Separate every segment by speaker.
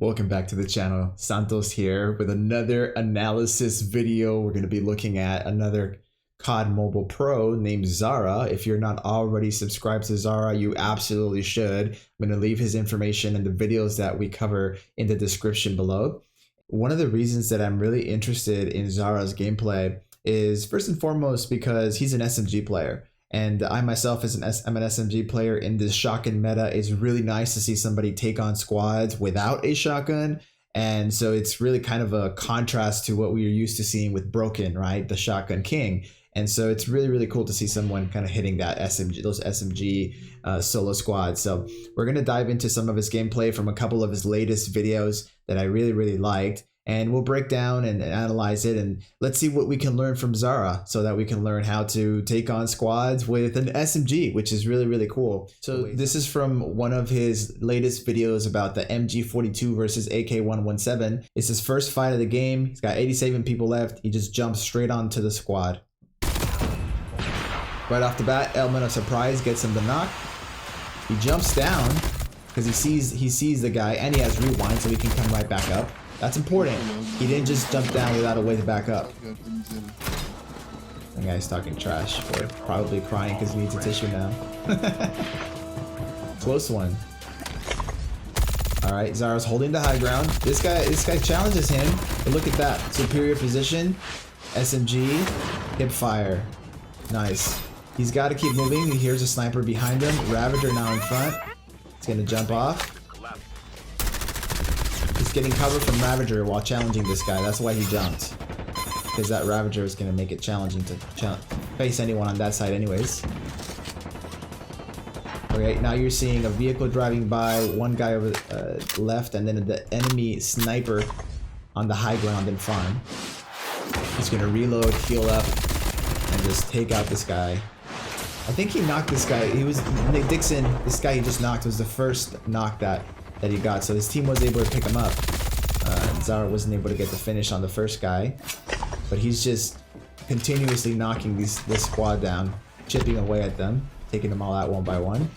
Speaker 1: Welcome back to the channel. Santos here with another analysis video. We're going to be looking at another COD Mobile Pro named Zara. If you're not already subscribed to Zara, you absolutely should. I'm going to leave his information and the videos that we cover in the description below. One of the reasons that I'm really interested in Zara's gameplay is first and foremost because he's an SMG player. And I myself I'm an SMG player in this shotgun meta. It's really nice to see somebody take on squads without a shotgun. And so it's really kind of a contrast to what we are used to seeing with Broken, right? The shotgun king. And so it's really, really cool to see someone kind of hitting that SMG, those SMG solo squads. So we're going to dive into some of his gameplay from a couple of his latest videos that I really, really liked. And we'll break down and analyze it, and let's see what we can learn from Zara so that we can learn how to take on squads with an SMG, which is really, really cool. So this is from one of his latest videos about the MG42 versus AK117. It's his first fight of the game. He's got 87 people left. He just jumps straight onto the squad. Right off the bat, element of surprise gets him the knock. He jumps down because he sees the guy, and he has rewind so he can come right back up. That's important. He didn't just jump down without a way to back up. The guy's talking trash, or probably crying because he needs a tissue now. Close one. All right, Zara's holding the high ground. This guy challenges him. But look at that superior position. SMG, hip fire. Nice. He's got to keep moving. He hears a sniper behind him. Ravager now in front. He's gonna jump off. He's getting cover from Ravager while challenging this guy. That's why he jumped. Because that Ravager is going to make it challenging to face anyone on that side anyways. Okay, now you're seeing a vehicle driving by, one guy over left, and then the enemy sniper on the high ground in front. He's going to reload, heal up, and just take out this guy. I think he knocked this guy. He was Nick Dixon. This guy he just knocked was the first knock that he got, so his team was able to pick him up. Zara wasn't able to get the finish on the first guy, but he's just continuously knocking this squad down, chipping away at them, taking them all out one by one,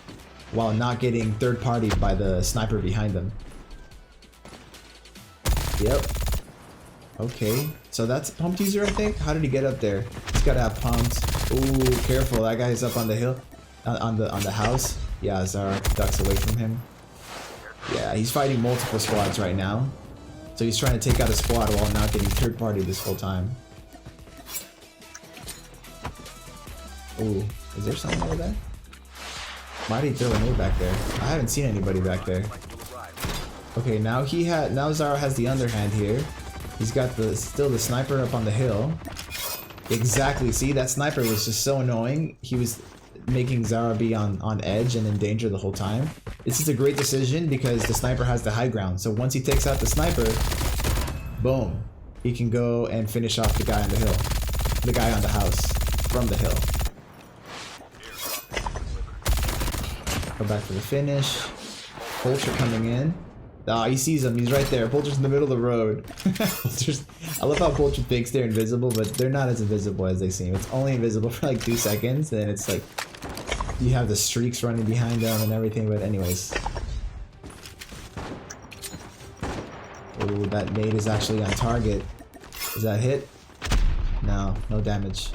Speaker 1: while not getting third-partied by the sniper behind them. Yep. Okay, so that's a pumped user, I think. How did he get up there? He's got to have pumps. Ooh, careful! That guy's up on the hill, on the house. Yeah, Zara ducks away from him. Yeah, he's fighting multiple squads right now. So he's trying to take out a squad while not getting third party this whole time. Ooh, is there someone over there? Might he throw a nade back there? I haven't seen anybody back there. Okay, now Zara has the underhand here. He's got still the sniper up on the hill. Exactly, see, that sniper was just so annoying. He was making Zara be on edge and in danger the whole time. This is a great decision because the sniper has the high ground. So once he takes out the sniper, boom, he can go and finish off the guy on the hill. The guy on the house from the hill. Go back for the finish. Vulture coming in. Ah, he sees him. He's right there. Vulture's in the middle of the road. I love how Vulture thinks they're invisible, but they're not as invisible as they seem. It's only invisible for like 2 seconds, and it's like you have the streaks running behind them and everything, but anyways. Oh, that nade is actually on target. Is that hit? No, no damage.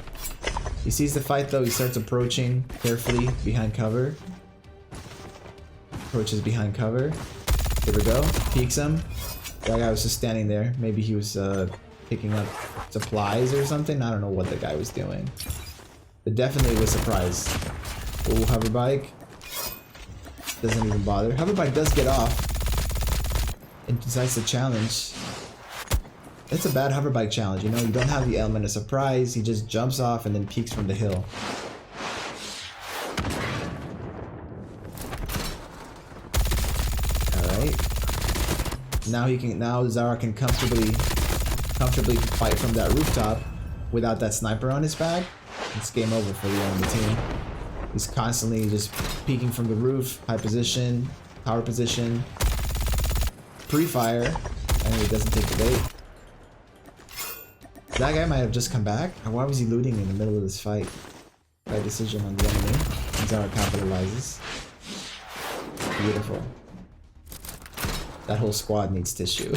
Speaker 1: He sees the fight though. He starts approaching carefully behind cover. Approaches behind cover. Here we go. Peeks him. That guy was just standing there. Maybe he was picking up supplies or something. I don't know what the guy was doing. But definitely was surprised. Oh, hover bike. Doesn't even bother. Hover bike does get off and decides to challenge. It's a bad hover bike challenge, you know? You don't have the element of surprise. He just jumps off and then peeks from the hill. Now Zara can comfortably fight from that rooftop without that sniper on his back. It's game over for the enemy team. He's constantly just peeking from the roof, high position, power position, pre-fire, and he doesn't take the bait. That guy might have just come back. Or why was he looting in the middle of this fight? Bad decision on the enemy. And Zara capitalizes. Beautiful. That whole squad needs tissue.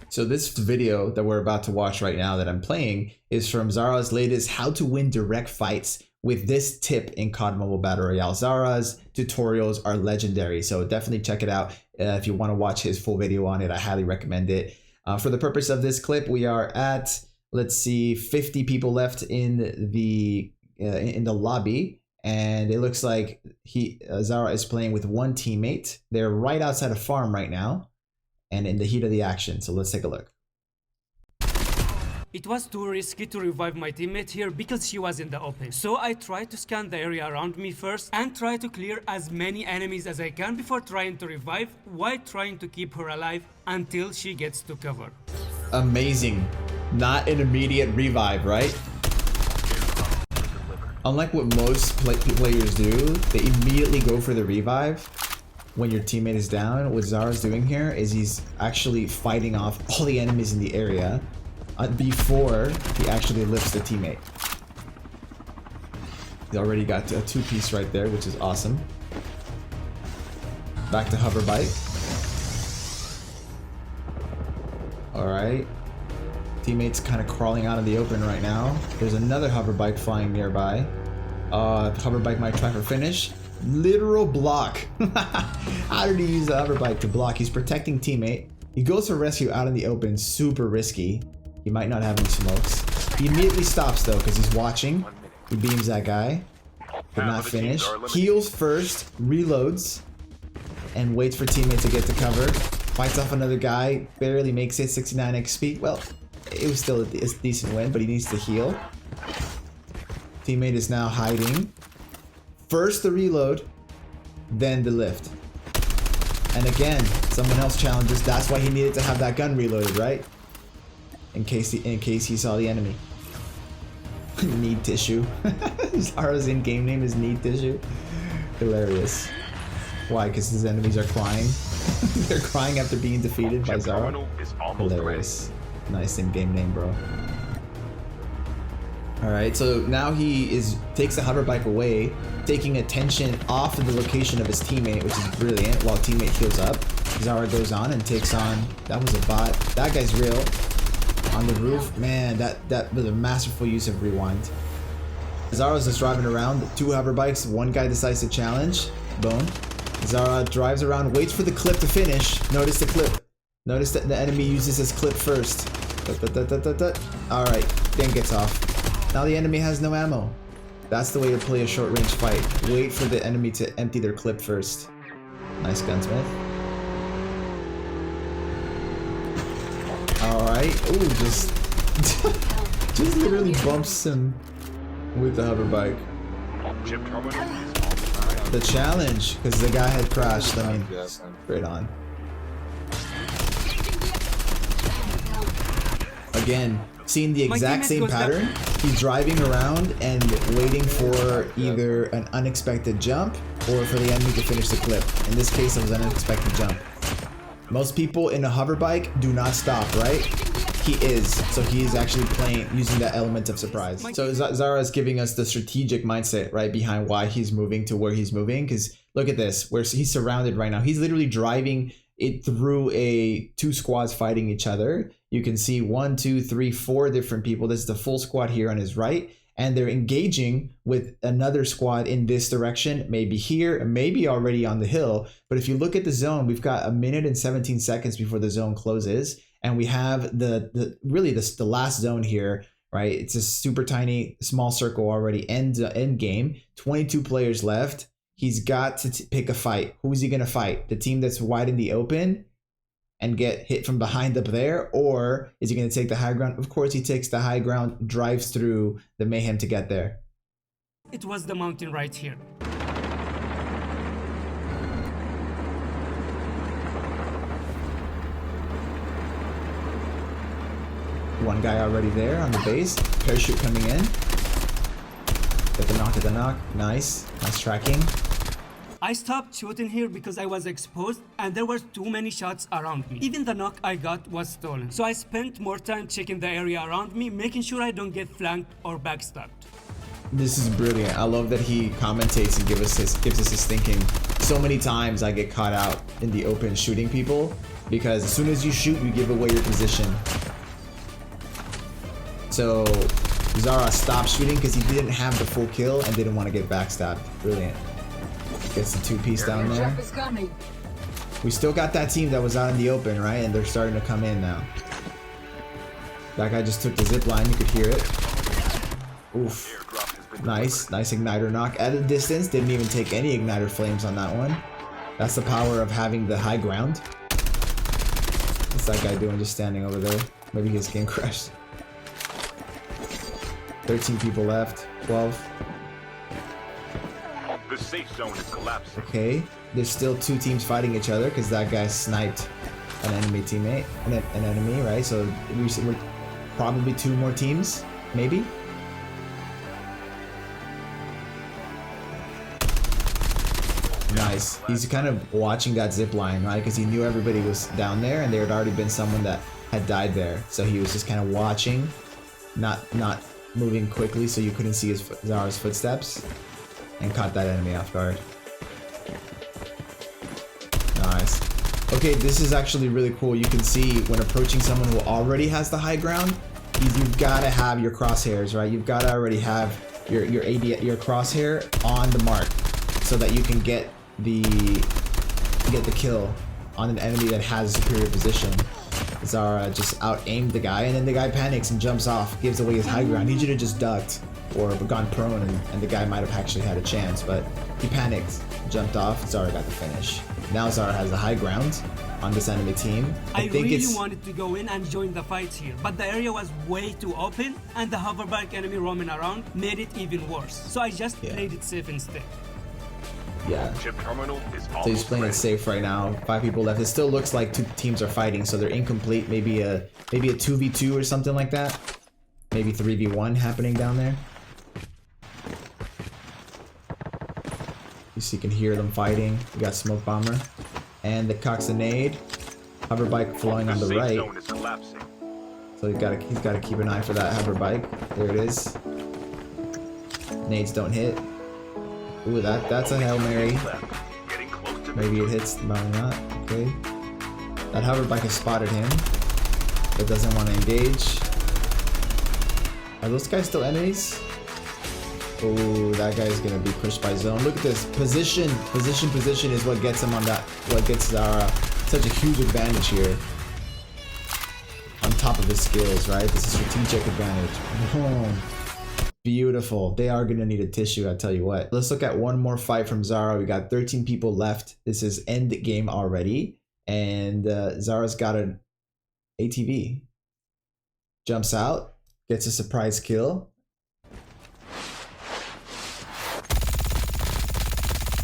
Speaker 1: So this video that we're about to watch right now that I'm playing is from Zara's latest How to Win Direct Fights with this tip in COD Mobile Battle Royale. Zara's tutorials are legendary, so definitely check it out. If you want to watch his full video on it, I highly recommend it. For the purpose of this clip, we are at, let's see, 50 people left in the lobby, and it looks like Zara is playing with one teammate. They're right outside a farm right now and in the heat of the action. So let's take a look.
Speaker 2: It was too risky to revive my teammate here because she was in the open. So I tried to scan the area around me first and try to clear as many enemies as I can before trying to revive, while trying to keep her alive until she gets to cover.
Speaker 1: Amazing. Not an immediate revive, right? Unlike what most players do, they immediately go for the revive when your teammate is down. What Zara's doing here is he's actually fighting off all the enemies in the area before he actually lifts the teammate. He already got a two-piece right there, which is awesome. Back to hover bike. Alright. Teammate's kind of crawling out of the open right now. There's another hover bike flying nearby. The hover bike might try for finish. Literal block. How did he use the hover bike to block? He's protecting teammate. He goes for rescue out in the open. Super risky. He might not have any smokes. He immediately stops though because he's watching. He beams that guy. Did not finish. Heals first. Reloads. And waits for teammate to get to cover. Fights off another guy. Barely makes it. 69 XP. Well, it was still a decent win, but he needs to heal. Teammate is now hiding. First the reload, then the lift. And again, someone else challenges. That's why he needed to have that gun reloaded, right? In case he saw the enemy. Need tissue. Zara's in-game name is Need Tissue. Hilarious. Why? Because his enemies are crying. They're crying after being defeated by Zara. Hilarious. Nice in-game name, bro. Alright, so now he takes the hover bike away, taking attention off of the location of his teammate, which is brilliant, while teammate heals up. Zara goes on and takes on, that was a bot. That guy's real. On the roof, man, that was a masterful use of rewind. Zara's just driving around, two hover bikes, one guy decides to challenge. Boom. Zara drives around, waits for the clip to finish. Notice the clip. Notice that the enemy uses his clip first. Alright, then gets off. Now the enemy has no ammo. That's the way to play a short range fight. Wait for the enemy to empty their clip first. Nice gunsmith. Alright. Ooh, just just literally bumps him with the hover bike. The challenge, because the guy had crashed. I mean, straight on. Again, seeing the exact same pattern. He's driving around and waiting for either an unexpected jump or for the enemy to finish the clip. In this case, it was an unexpected jump. Most people in a hover bike do not stop, right? He is. So he is actually playing using that element of surprise. So Zara is giving us the strategic mindset, right, behind why he's moving to where he's moving. Because look at this, where he's surrounded right now. He's literally driving it through two squads fighting each other. You can see 1, 2, 3, 4 different people. This is the full squad here on his right. And they're engaging with another squad in this direction, maybe here, and maybe already on the hill. But if you look at the zone, we've got 1 minute and 17 seconds before the zone closes. And we have the last zone here, right? It's a super tiny, small circle already, end game. 22 players left. He's got to pick a fight. Who's he going to fight? The team that's wide in the open and get hit from behind up there? Or is he going to take the high ground? Of course, he takes the high ground, drives through the mayhem to get there.
Speaker 2: It was the mountain right here.
Speaker 1: One guy already there on the base. Parachute coming in. Get the knock. Nice. Nice tracking.
Speaker 2: I stopped shooting here because I was exposed and there were too many shots around me. Even the knock I got was stolen. So I spent more time checking the area around me, making sure I don't get flanked or backstabbed.
Speaker 1: This is brilliant. I love that he commentates and gives us his thinking. So many times I get caught out in the open shooting people because as soon as you shoot, you give away your position. So Zara stopped shooting because he didn't have the full kill and didn't want to get backstabbed. Brilliant. Gets the 2-piece down there. We still got that team that was out in the open, right? And they're starting to come in now. That guy just took the zip line. You could hear it. Oof. Nice igniter knock at a distance. Didn't even take any igniter flames on that one. That's the power of having the high ground. What's that guy doing just standing over there? Maybe his game crashed. 13 people left. 12.
Speaker 3: The safe zone is collapsing.
Speaker 1: Okay. There's still 2 teams fighting each other because that guy sniped an enemy teammate. An enemy, right? So we're probably 2 more teams. Maybe? Nice. He's kind of watching that zip line, right? Because he knew everybody was down there and there had already been someone that had died there. So he was just kind of watching, not moving quickly so you couldn't see his Zara's footsteps, and caught that enemy off guard. Nice. Okay, this is actually really cool. You can see when approaching someone who already has the high ground, you've got to have your crosshairs, right? You've got to already have your crosshair on the mark so that you can get the kill on an enemy that has a superior position. Zara just out-aimed the guy, and then the guy panics and jumps off, gives away his high ground. He should have just ducked or gone prone, and the guy might have actually had a chance, but he panicked, jumped off. Zara got the finish. Now Zara has the high ground on this enemy team.
Speaker 2: I really wanted to go in and join the fight here, but the area was way too open, and the hoverbike enemy roaming around made it even worse. So I just played it safe instead.
Speaker 1: Yeah.
Speaker 3: Chip terminal is
Speaker 1: So he's playing it safe right now. 5 people left. It still looks like 2 teams are fighting, so they're incomplete. Maybe a 2v2 or something like that. Maybe 3v1 happening down there. You can hear them fighting. We got smoke bomber and the coccinade. Hoverbike flowing on the right. So he's got to keep an eye for that hoverbike. There it is. Nades don't hit. Ooh, that's a Hail Mary. Maybe it hits, maybe not. Okay. That hoverbike has spotted him, but doesn't want to engage. Are those guys still enemies? Oh, that guy's gonna be pushed by zone. Look at this. Position is what gets him on that. What gets Zara such a huge advantage here. On top of his skills, right? This is strategic advantage. Boom. Beautiful. They are gonna need a tissue, I tell you what. Let's look at one more fight from Zara. We got 13 people left. This is end game already, and Zara's got an ATV. Jumps out, gets a surprise kill.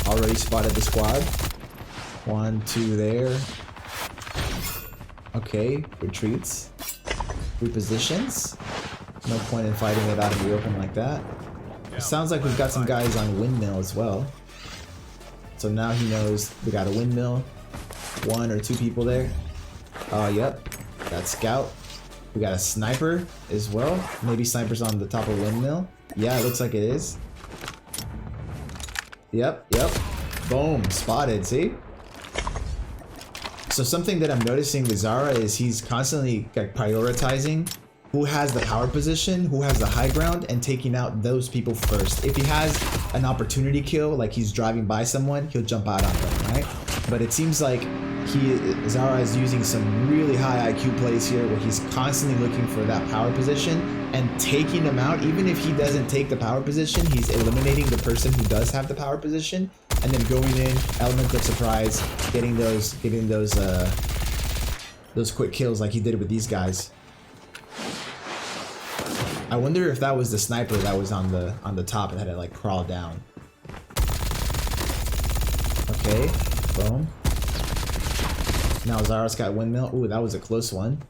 Speaker 1: Already spotted the squad. 1, 2 there. Okay, retreats. Repositions. No point in fighting it out in the open like that. It sounds like we've got some guys on windmill as well. So now he knows we got a windmill. 1 or 2 people there. Oh, yep. That scout. We got a sniper as well. Maybe sniper's on the top of windmill. Yeah, it looks like it is. Yep. Boom. Spotted, see? So something that I'm noticing with Zara is he's constantly like prioritizing who has the power position, who has the high ground, and taking out those people first. If he has an opportunity kill, like he's driving by someone, he'll jump out on them, right? But it seems like Zara is using some really high IQ plays here where he's constantly looking for that power position and taking them out. Even if he doesn't take the power position, he's eliminating the person who does have the power position, and then going in, element of surprise, getting those quick kills like he did with these guys. I wonder if that was the sniper that was on the top and had to like crawl down. Okay, boom. Now Zara's got windmill. Ooh, that was a close one.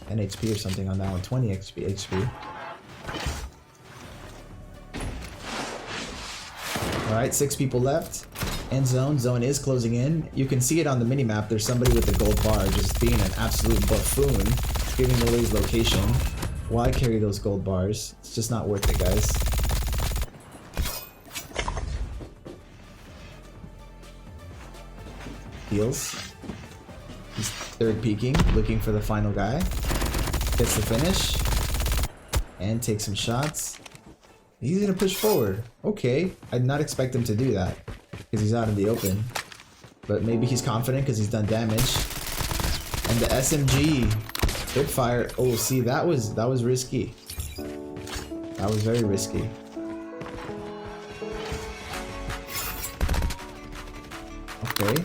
Speaker 1: An HP or something on that one. 20 HP. Alright, 6 people left. End zone. Zone is closing in. You can see it on the minimap. There's somebody with the gold bar just being an absolute buffoon, giving away his location. Why carry those gold bars? It's just not worth it, guys. heals. He's third peeking, looking for the final guy. Gets the finish. And takes some shots. He's gonna push forward. Okay, I did not expect him to do that. Because he's out in the open. But maybe he's confident because he's done damage. And the SMG hip fire. Oh, see, that was risky. That was very risky. Okay.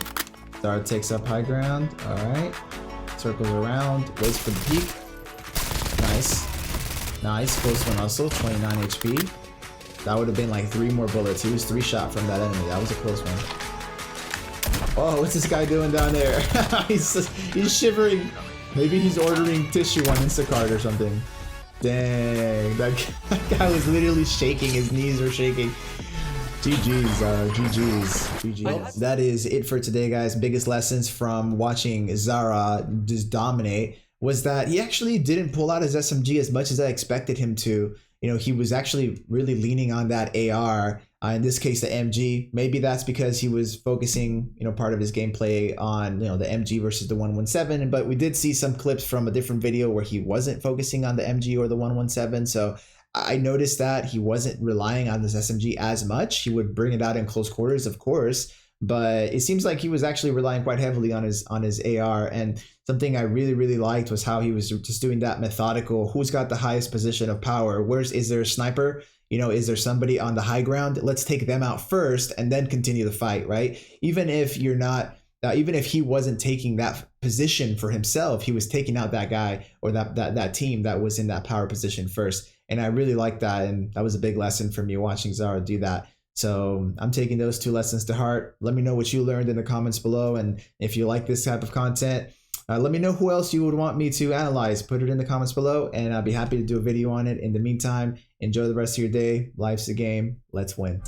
Speaker 1: Zara takes up high ground. Alright. Circles around. Waits for the peak. Nice. Nice. Close one hustle. 29 HP. That would have been like 3 more bullets. He was 3 shot from that enemy. That was a close one. Oh, what's this guy doing down there? he's shivering. Maybe he's ordering tissue on Instacart or something. Dang. That guy was literally shaking. His knees were shaking. GG's, GG's. That is it for today, guys. Biggest lessons from watching Zara just dominate was that he actually didn't pull out his SMG as much as I expected him to. You know, he was actually really leaning on that AR, in this case, the MG. Maybe that's because he was focusing, you know, part of his gameplay on, you know, the MG versus the 117. But we did see some clips from a different video where he wasn't focusing on the MG or the 117. So I noticed that he wasn't relying on this SMG as much. He would bring it out in close quarters, of course, but it seems like he was actually relying quite heavily on his AR. And something I really liked was how he was just doing that methodical. Who's got the highest position of power? Is there a sniper? You know, is there somebody on the high ground? Let's take them out first and then continue the fight, right? Even if you're not. Even if he wasn't taking that position for himself, he was taking out that guy or that team that was in that power position first. And I really like that. And that was a big lesson for me watching Zara do that. So I'm taking those 2 lessons to heart. Let me know what you learned in the comments below. And if you like this type of content, let me know who else you would want me to analyze. Put it in the comments below and I'll be happy to do a video on it. In the meantime, enjoy the rest of your day. Life's a game. Let's win.